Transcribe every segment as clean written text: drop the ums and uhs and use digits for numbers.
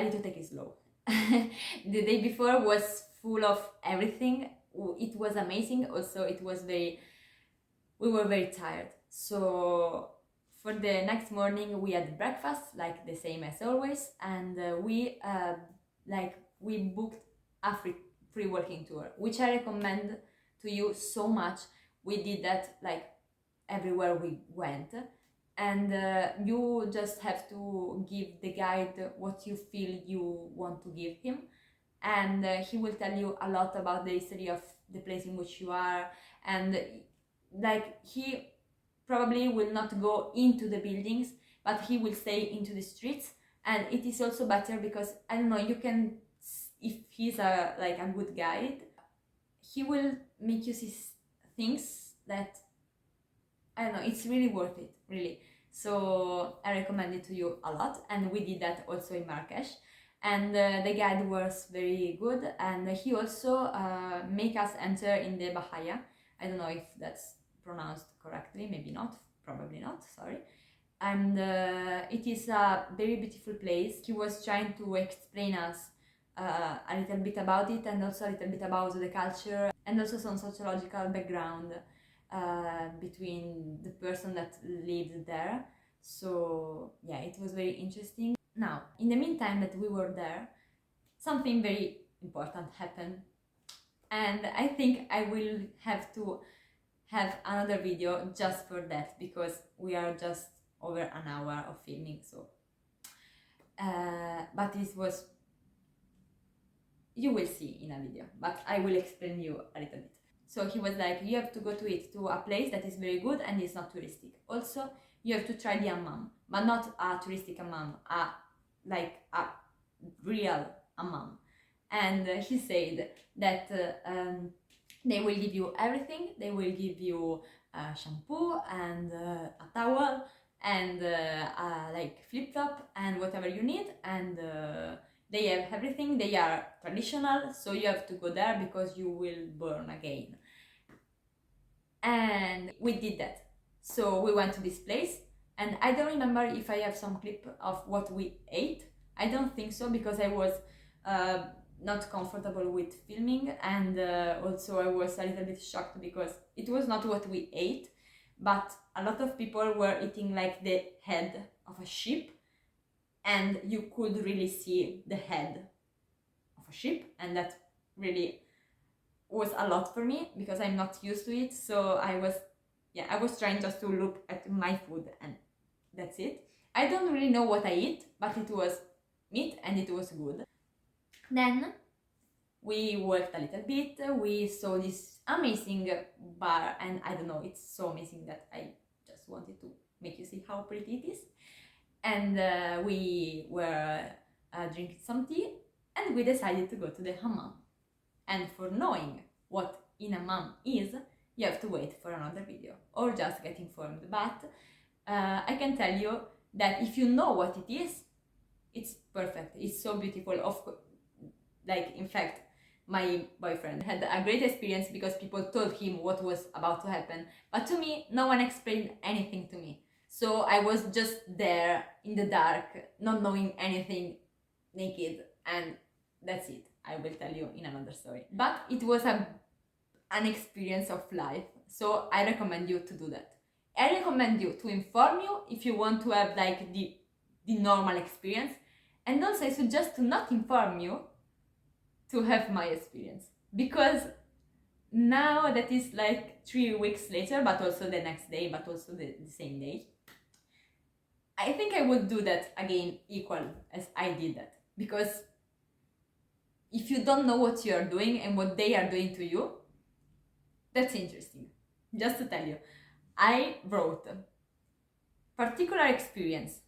decided to take it slow. The day before was full of everything. It was amazing. Also, we were very tired. So for the next morning, we had breakfast, like the same as always, and we booked a free walking tour, which I recommend to you so much. We did that like everywhere we went, and you just have to give the guide what you feel you want to give him, and he will tell you a lot about the history of the place in which you are, and like he probably will not go into the buildings, but he will stay into the streets. And it is also better because, I don't know, you can, if he's a good guide, he will make you see things that, I don't know, it's really worth it, really. So I recommend it to you a lot, and we did that also in Marrakech. And the guide was very good, and he also make us enter in the Bahaya. I don't know if that's pronounced correctly, maybe not, probably not, sorry. And it is a very beautiful place. He was trying to explain us a little bit about it, and also a little bit about the culture, and also some sociological background between the person that lived there. So yeah, it was very interesting. Now, in the meantime that we were there, something very important happened, and I think I will have to have another video just for that, because we are just over an hour of filming. So but this was, you will see in a video, but I will explain you a little bit. So he was like, you have to go to a place that is very good and is not touristic. Also, you have to try the hammam, but not a touristic hammam, like a real hammam. And he said that they will give you everything. They will give you shampoo and a towel and like flip-flop and whatever you need, and they have everything. They are traditional, so you have to go there because you will burn again. And we did that. So we went to this place, and I don't remember if I have some clip of what we ate. I don't think so, because I was not comfortable with filming, and also I was a little bit shocked because it was not what we ate, but a lot of people were eating like the head of a sheep, and you could really see the head of a sheep, and that really was a lot for me because I'm not used to it. So I was trying just to look at my food, and that's it. I don't really know what I eat, but it was meat and it was good. Then we worked a little bit. We saw this amazing bar, and I don't know, it's so amazing that I just wanted to make you see how pretty it is. And we were drinking some tea, and we decided to go to the hammam. And for knowing what in a hammam is, you have to wait for another video or just get informed. But I can tell you that if you know what it is, it's perfect. It's so beautiful. Of course, like, in fact, my boyfriend had a great experience because people told him what was about to happen. But to me, no one explained anything to me. So I was just there in the dark, not knowing anything, naked, and that's it. I will tell you in another story. But it was an experience of life, so I recommend you to do that. I recommend you to inform you if you want to have like the normal experience, and also I suggest to not inform you to have my experience, because now that is like 3 weeks later, but also the next day, but also the same day, I think I would do that again equal as I did that. Because if you don't know what you are doing and what they are doing to you, that's interesting. Just to tell you, I wrote particular experience,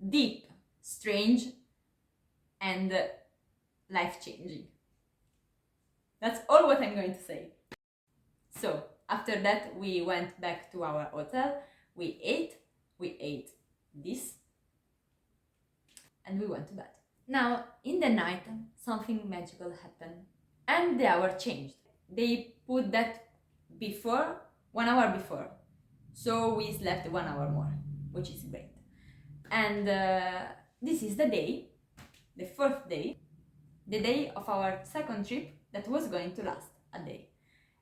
deep, strange, and life-changing. That's all what I'm going to say. So after that, we went back to our hotel, we ate this, and we went to bed. Now, in the night, something magical happened, and the hour changed. They put that before, 1 hour before, so we slept 1 hour more, which is great. And this is the day the fourth day, the day of our second trip that was going to last a day.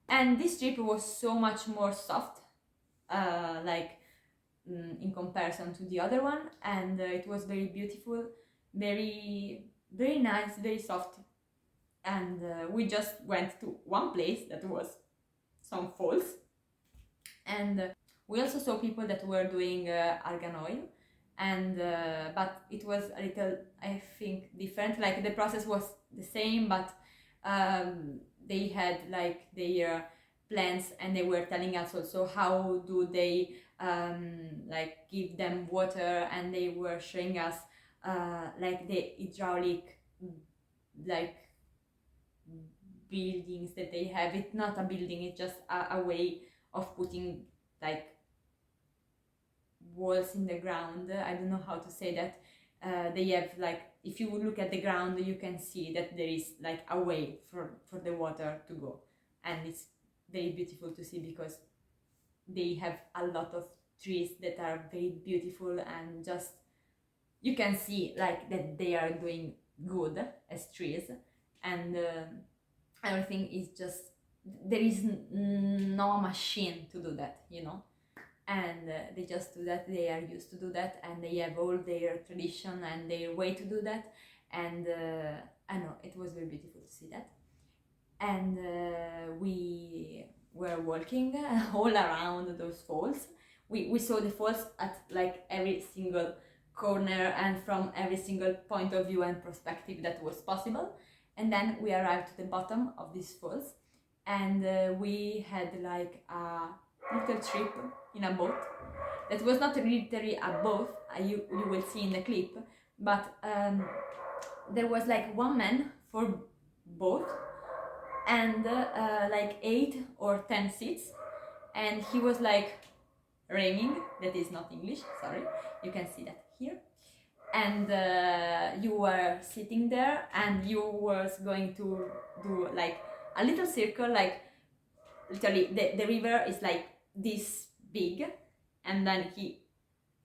And this trip was so much more soft, in comparison to the other one, and it was very beautiful, very very nice, very soft. And we just went to one place that was some falls, and we also saw people that were doing argan oil, and but it was a little, I think, different. Like the process was the same, but they had like their plants, and they were telling us also how do they like give them water, and they were showing us like the hydraulic like buildings that they have. It's not a building, it's just a way of putting like walls in the ground. I don't know how to say that. They have like, if you look at the ground, you can see that there is like a way for the water to go, and it's very beautiful to see because they have a lot of trees that are very beautiful, and just you can see like that they are doing good as trees. And everything is just, there is no machine to do that, you know, and they just do that. They are used to do that, and they have all their tradition and their way to do that. And I know it was very beautiful to see that. And we were walking all around those falls. We saw the falls at like every single corner and from every single point of view and perspective that was possible. And then we arrived to the bottom of these falls, and we had like a little trip in a boat that was not literally a boat, you will see in the clip, but there was like one man for boat, and like 8 or 10 seats, and he was like raining, that is not English, sorry, you can see that here. And you were sitting there, and you was going to do like a little circle, like literally the river is like this big, and then he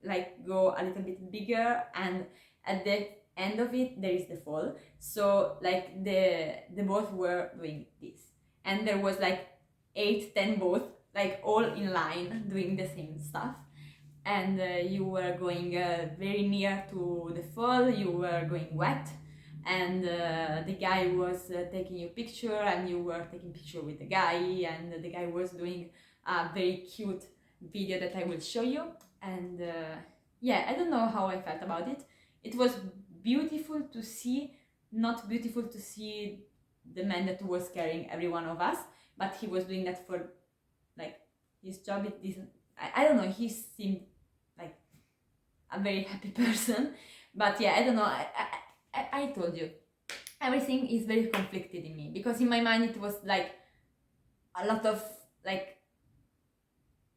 like go a little bit bigger, and at the end of it there is the fall. So like the both were doing this, and there was like 8-10 both like all in line doing the same stuff. And you were going very near to the fall, you were going wet, and the guy was taking you picture, and you were taking picture with the guy, and the guy was doing a very cute video that I will show you. And yeah, I don't know how I felt about it. It was beautiful to see, not beautiful to see the man that was carrying every one of us, but he was doing that for like his job. It isn't, I don't know, he seemed like a very happy person. But yeah, I don't know, I told you, everything is very conflicted in me, because in my mind it was like a lot of like,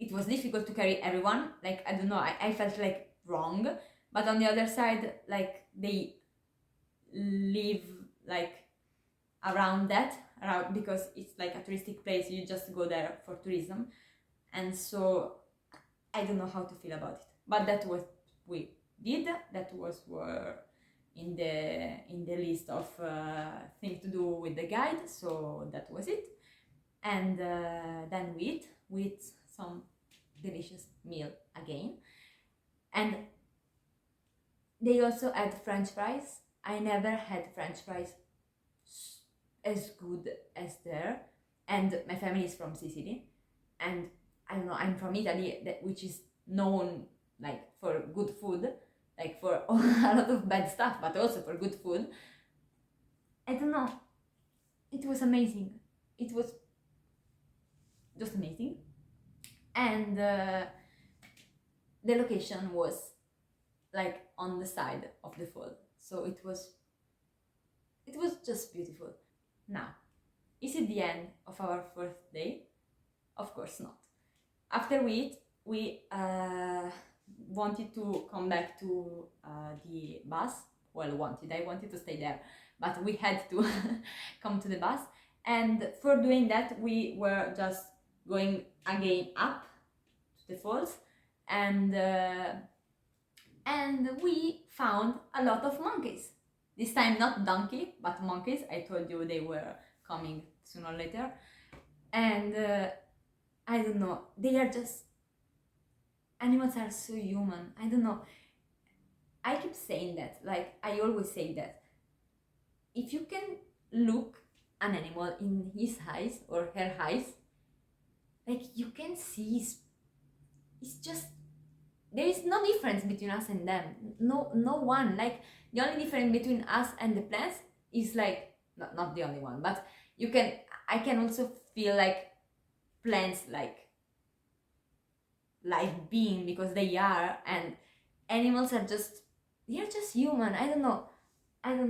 it was difficult to carry everyone, like I don't know, I felt like wrong. But on the other side, like they live like around because it's like a touristic place, you just go there for tourism. And so I don't know how to feel about it, but that was we did, that were in the list of things to do with the guide, so that was it. And then we eat some delicious meal again, and they also had French fries. I never had French fries as good as there, and my family is from Sicily, and I don't know, I'm from Italy, which is known like for good food, like for a lot of bad stuff, but also for good food. I don't know, it was amazing. It was just amazing. And the location was like on the side of the fall, so it was just beautiful. Now, is it the end of our first day? Of course not. After we wanted to come back to the bus. Well, I wanted to stay there, but we had to come to the bus. And for doing that, we were just going again up to the falls, and we found a lot of monkeys. This time not donkey, but monkeys. I told you they were coming sooner or later. And I don't know, they are just, animals are so human. I don't know. I keep saying that, like I always say that. If you can look an animal in his eyes or her eyes, like you can see it's just, there is no difference between us and them. No one. Like the only difference between us and the plants is like, not the only one, but I can also feel like plants like life being, because they are, and animals are just, they are just human. I don't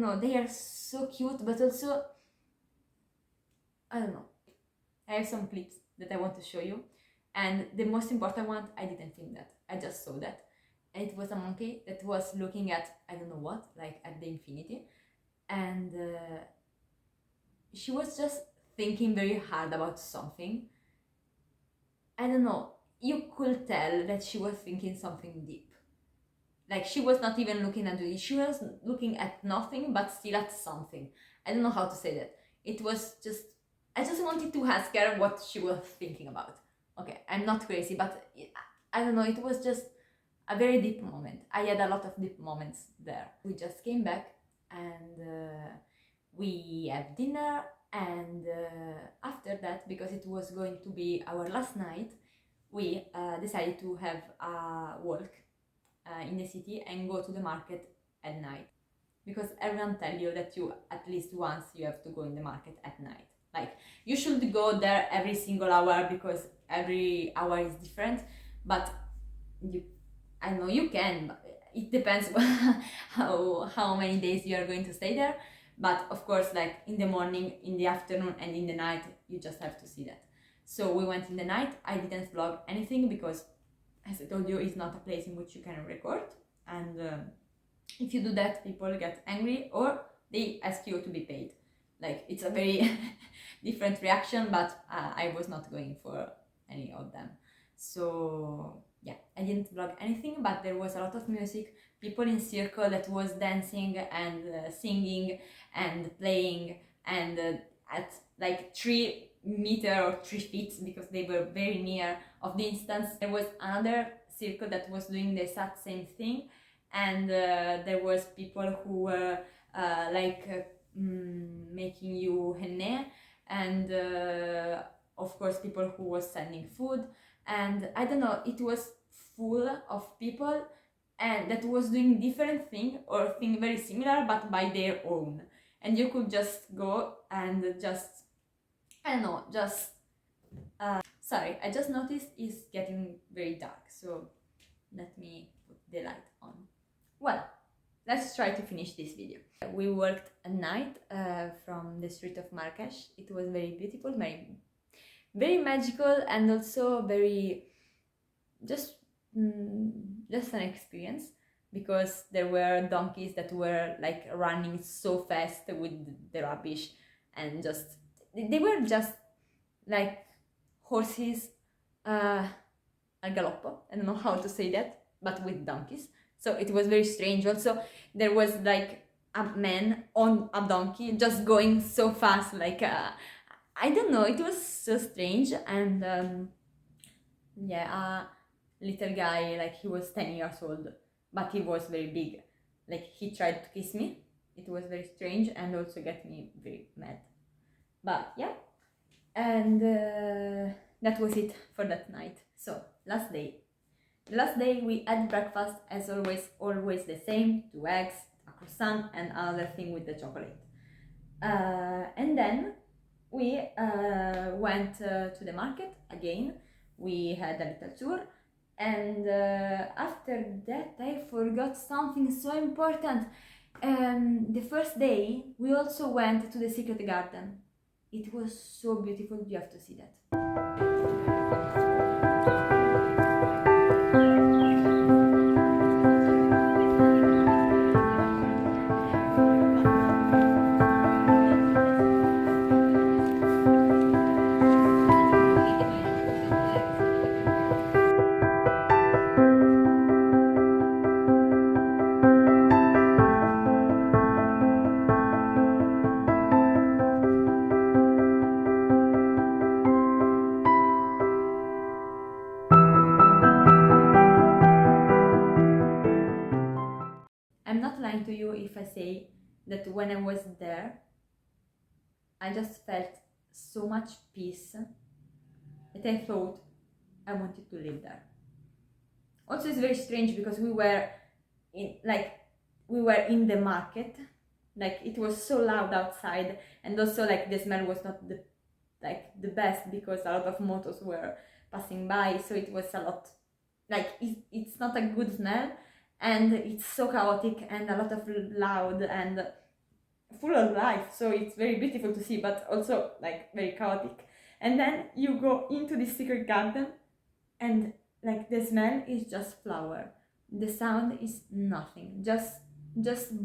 know, they are so cute, but also I don't know. I have some clips that I want to show you, and the most important one, I didn't film that, I just saw that. And it was a monkey that was looking at, I don't know what, like at the infinity, and she was just thinking very hard about something. I don't know, you could tell that she was thinking something deep. Like she was not even looking at it, she was looking at nothing but still at something. I don't know how to say that. It was just, I just wanted to ask her what she was thinking about. Okay, I'm not crazy, but I don't know, it was just a very deep moment. I had a lot of deep moments there. We just came back and we had dinner, and after that, because it was going to be our last night, we decided to have a walk in the city and go to the market at night, because everyone tell you that you at least once you have to go in the market at night. Like you should go there every single hour, because every hour is different, but you, I know you can, but it depends how many days you are going to stay there. But of course, like in the morning, in the afternoon, and in the night, you just have to see that. So we went in the night. I didn't vlog anything because, as I told you, it's not a place in which you can record, and if you do that, people get angry or they ask you to be paid. Like it's a very different reaction, but I was not going for any of them. So yeah, I didn't vlog anything, but there was a lot of music, people in circle that was dancing and singing and playing, and at like 3 meters or 3 feet, because they were very near of the instance, there was another circle that was doing the exact same thing, and there was people who were making you henna, and of course people who was sending food, and I don't know, it was full of people and that was doing different thing or thing very similar but by their own, and you could just go and just, I don't know, just sorry, I just noticed it's getting very dark, so let me put the light on. Well, let's try to finish this video. We worked at night from the street of Marrakech. It was very beautiful, very magical, and also very just an experience, because there were donkeys that were like running so fast with the rubbish, and just they were just like horses al galoppo. I don't know how to say that, but with donkeys. So it was very strange. Also, there was like a man on a donkey just going so fast, like I don't know, it was so strange. And yeah, a little guy, like he was 10 years old, but he was very big. Like he tried to kiss me. It was very strange and also get me very mad. But yeah, and that was it for that night. So last day. The last day we had breakfast as always the same, 2 eggs, a croissant, and another thing with the chocolate. And then we went to the market again. We had a little tour, and after that I forgot something so important. The first day we also went to the secret garden. It was so beautiful, you have to see that. when I was there, I just felt so much peace that I thought I wanted to live there. Also, it's very strange because we were in the market, like it was so loud outside, and also like the smell was not the best because a lot of motos were passing by, so it was a lot like it's not a good smell, and it's so chaotic and a lot of loud and full of life, so it's very beautiful to see, but also like very chaotic. And then you go into this secret garden, and like the smell is just flower, the sound is nothing, just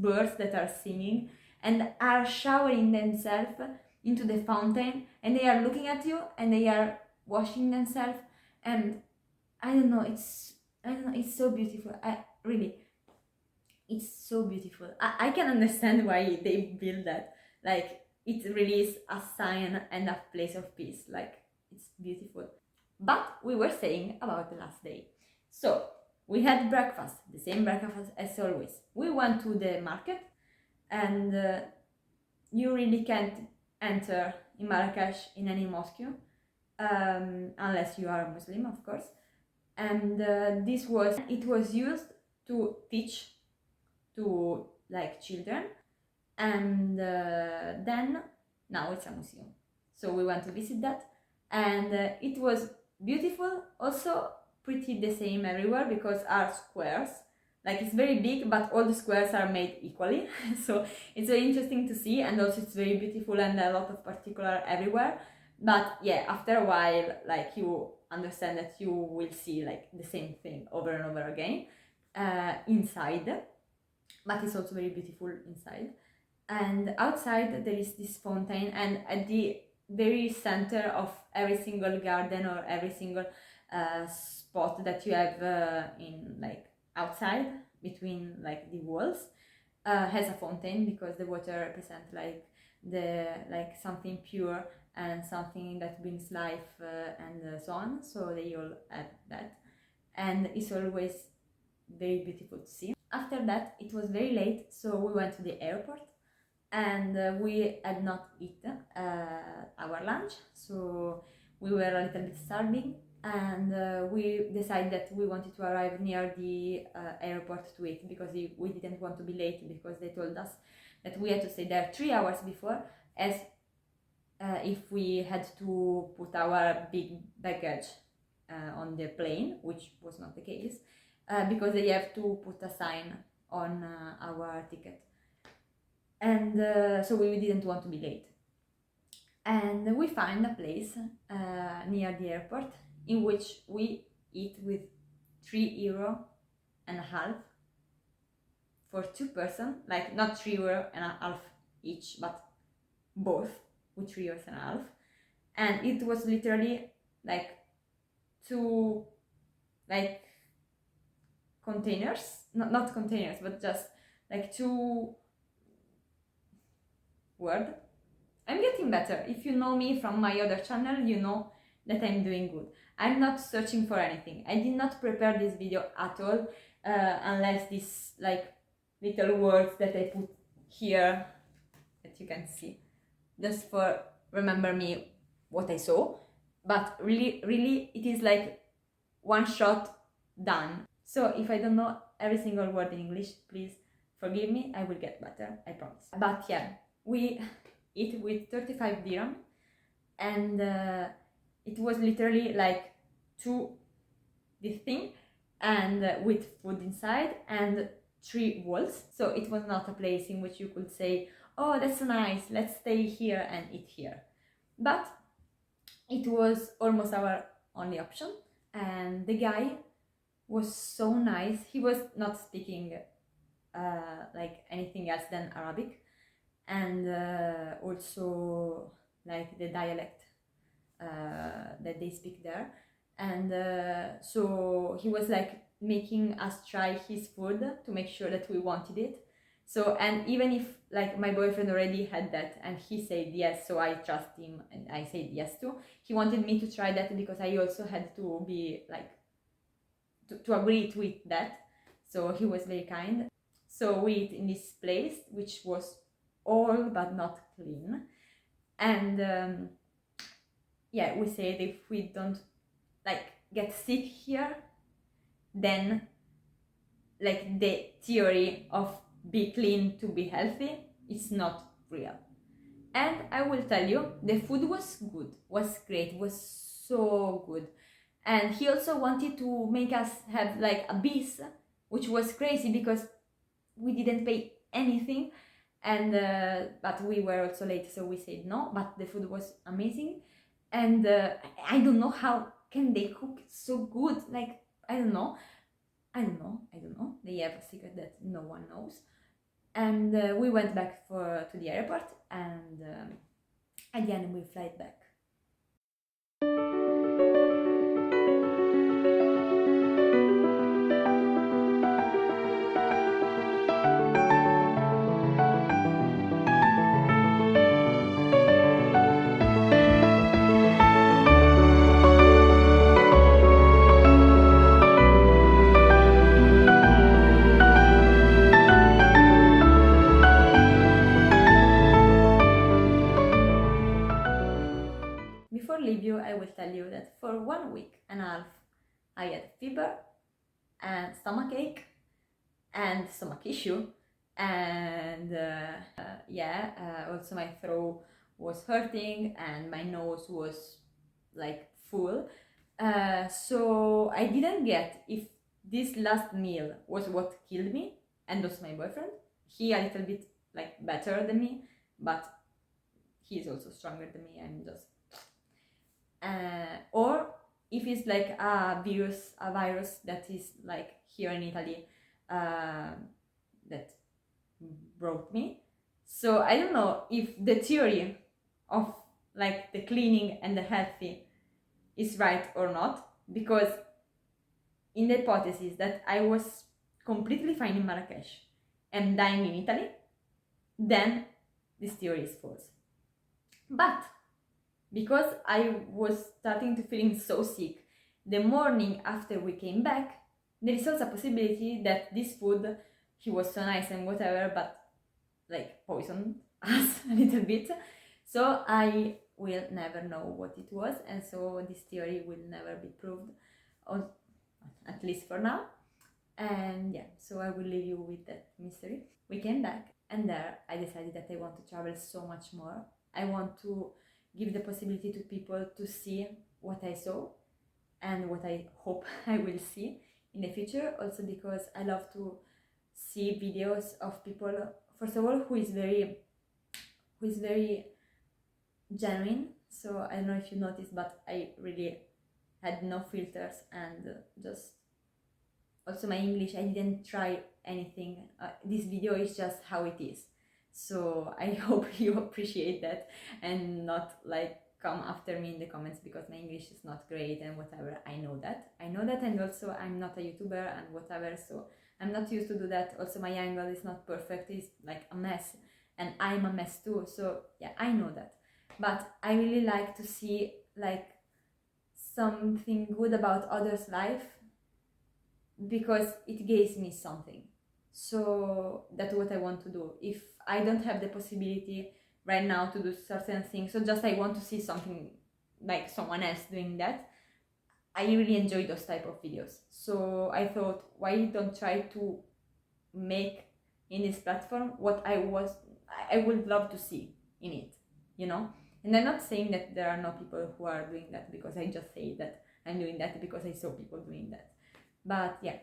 birds that are singing and are showering themselves into the fountain, and they are looking at you and they are washing themselves. And I don't know, it's so beautiful. I really, it's so beautiful. I can understand why they build that. Like it really is a sign and a place of peace. Like it's beautiful. But we were saying about the last day. So we had breakfast, the same breakfast as always. We went to the market, and you really can't enter in Marrakech in any mosque, unless you are Muslim, of course. And it was used to teach to like children, and then now it's a museum. So we went to visit that, and it was beautiful. Also pretty the same everywhere because are squares, like it's very big but all the squares are made equally. So it's very interesting to see, and also it's very beautiful and a lot of particular everywhere. But yeah, after a while, like you understand that you will see like the same thing over and over again inside, but it's also very beautiful inside. And outside there is this fountain, and at the very center of every single garden or every single spot that you have in like outside between like the walls has a fountain, because the water represents like something pure and something that brings life and so on. So they all have that, and it's always very beautiful to see. After that, it was very late, so we went to the airport, and we had not eaten our lunch, so we were a little bit starving, and we decided that we wanted to arrive near the airport to eat, because we didn't want to be late, because they told us that we had to stay there 3 hours before, as if we had to put our big baggage on the plane, which was not the case, because they have to put a sign on our ticket. And so we didn't want to be late. And we find a place near the airport in which we eat with €3.50 for 2 persons, like not €3.50 each, but both with €3.50. And it was literally like 2 like containers, not containers, but just like 2 word. I'm getting better. If you know me from my other channel, you know that I'm doing good. I'm not searching for anything. I did not prepare this video at all, unless these like little words that I put here that you can see, just for remember me what I saw. But really it is like one shot done. So if I don't know every single word in English, please forgive me, I will get better, I promise. But yeah, we eat with 35 dirham, and it was literally like 2 this thing, and with food inside and 3 walls. So it was not a place in which you could say, oh, that's nice, let's stay here and eat here. But it was almost our only option, and the guy was so nice. He was not speaking like anything else than Arabic, and also like the dialect that they speak there. And so he was like making us try his food to make sure that we wanted it. So, and even if like my boyfriend already had that and he said yes, so I trust him and I said yes too, he wanted me to try that because I also had to be like to agree to eat that. So he was very kind. So we eat in this place, which was all but not clean. And yeah, we said if we don't like get sick here, then like the theory of be clean to be healthy is not real. And I will tell you, the food was good, was great, was so good. And he also wanted to make us have like a bis, which was crazy because we didn't pay anything. And but we were also late, so we said no, but the food was amazing. And I don't know how can they cook so good, like I don't know. They have a secret that no one knows. And we went back to the airport, and at the end we fly back. Before leave you, I will tell you that for 1 week and a half I had fever and stomach ache and stomach issue, and also my throat was hurting and my nose was like full. So I didn't get if this last meal was what killed me, and also my boyfriend. He a little bit like better than me, but he's also stronger than me. I'm just or if it's like a virus that is like here in Italy, that brought me. So I don't know if the theory of like the cleaning and the healthy is right or not, because in the hypothesis that I was completely fine in Marrakech and dying in Italy, then this theory is false. But because I was starting to feeling so sick the morning after we came back, there is also a possibility that this food, he was so nice and whatever, but like poisoned us a little bit. So I will never know what it was, and so this theory will never be proved, or at least for now. And yeah, so I will leave you with that mystery. We came back, and there I decided that I want to travel so much more. I want to give the possibility to people to see what I saw and what I hope I will see in the future. Also because I love to see videos of people, first of all, who is very genuine. So I don't know if you noticed, but I really had no filters, and just also my English, I didn't try anything. This video is just how it is. So I hope you appreciate that and not like come after me in the comments because my English is not great and whatever. I know that, and also I'm not a YouTuber and whatever, so I'm not used to do that. Also my angle is not perfect, it's like a mess, and I'm a mess too. So yeah, I know that, but I really like to see like something good about others' life because it gives me something. So that's what I want to do. If I don't have the possibility right now to do certain things, so just I want to see something like someone else doing that, I really enjoy those type of videos. So I thought, why don't try to make in this platform what I would love to see in it, you know? And I'm not saying that there are no people who are doing that, because I just say that I'm doing that because I saw people doing that. But yeah,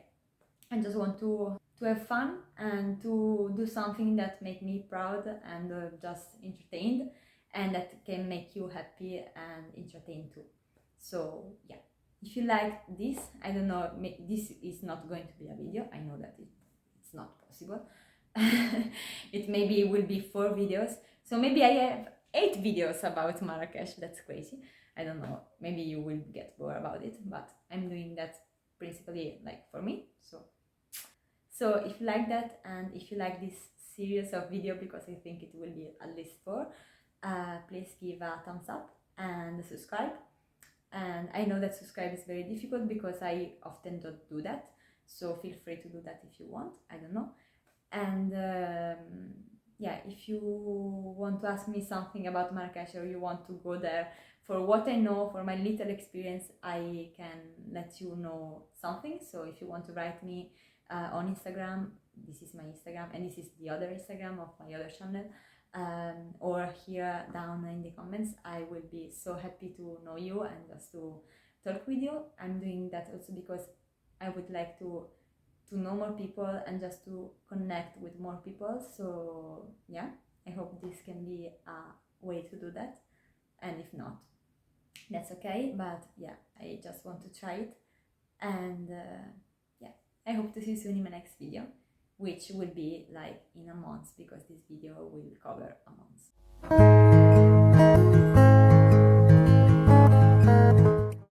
I just want to have fun and to do something that make me proud and just entertained, and that can make you happy and entertained too. So yeah, if you like this, I don't know, this is not going to be a video. I know that it's not possible. It maybe will be 4 videos. So maybe I have 8 videos about Marrakech. That's crazy. I don't know. Maybe you will get bored about it, but I'm doing that principally like for me. So if you like that, and if you like this series of video, because I think it will be at least 4, please give a thumbs up and subscribe. And I know that subscribe is very difficult because I often don't do that, so feel free to do that if you want. I don't know. And yeah, if you want to ask me something about Marrakech or you want to go there, for what I know, for my little experience, I can let you know something. So if you want to write me on Instagram, this is my Instagram and this is the other Instagram of my other channel, or here down in the comments, I will be so happy to know you and just to talk with you. I'm doing that also because I would like to know more people and just to connect with more people. So yeah, I hope this can be a way to do that, and if not, that's okay. But yeah, I just want to try it, and yeah, I hope to see you soon in my next video, which will be like in a month, because this video will cover a month.